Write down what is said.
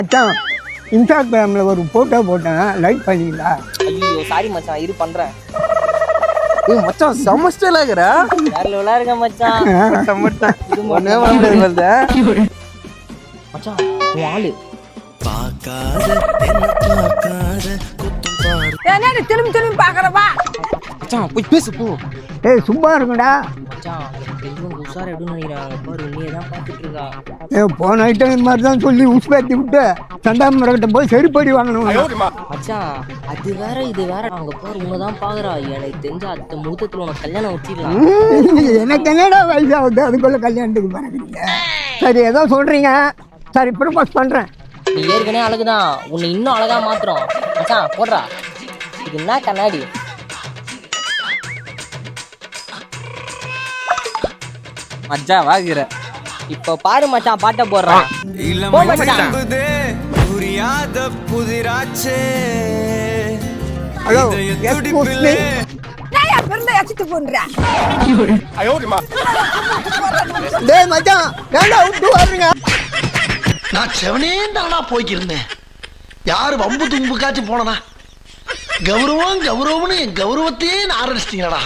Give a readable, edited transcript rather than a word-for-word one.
மச்சான் இன்ஸ்டாகிராமில் ஒரு ஃபோட்டோ போட்டேன், லைக் பண்ணீங்களா? ஐயோ சாரி மச்சான், இரு பண்றேன். ஏய் மச்சான் செமஸ்டர்ல இருக்கற வேற லெவலா இருக்க மச்சான். செமஸ்டர் ஒண்ணே வர முடியல மச்சான் உன் ஆளு பார்க்காத என்ன பார்க்காத குத்தும் பாரு. என்னடி திரும்பி திரும்பி பாக்குறப்பா? மச்சான் போய் பேசு போ. ஏய் சும்மா இருக்குடா. மச்சான் எதுவும் உஷார் எப்படின்னு நினைக்கிறாங்க பாரு, நீ தான் பார்த்துட்டு இருக்கா. போன ஐட்டம் இது மாதிரி தான் சொல்லி உசுப்பேத்தி விட்டு சண்டாமரக்கிட்ட போய் செருப்படி வாங்கணும். மச்சான் அது வேற இது வேற, அங்க பாரு உன்னதான் பாக்குறா. எனக்கு தெரிஞ்ச அத்த முகூர்த்தத்துல உனக்கு கல்யாணம் வச்சிடலாம். எனக்கு என்னடா வயசாகுது, அதுக்குள்ள கல்யாணத்துக்கு பறக்குறீங்க. சரி ஏதோ சொல்றீங்க, சரி ப்ரப்போஸ் பண்றேன். நீ ஏற்கனவே அழகுதான், உன்னை இன்னும் அழகா மாத்துறோம். மச்சான் போடுறா. இது என்ன கண்ணாடி? மச்சான் வாங்குற இப்ப பாரு மச்சான், பாட்ட போடுறான். போ மச்சான். புரியாத புதிராச்சே ஹலோ எக்ஸ்கூஸ் மீ. நான் பிறந்த எச்சிட்டு போன்றா. டேய் மச்சான் ஏன்டா விட்டு வர்றீங்க? நான் செவனே தானா போய்க்கிருந்தேன். யாரு வம்பு தும்புக்காச்சும் போனனா? கௌரவம் கௌரவம்னு என் கௌரவத்தையே ஆரம்பிச்சிட்டீங்களா?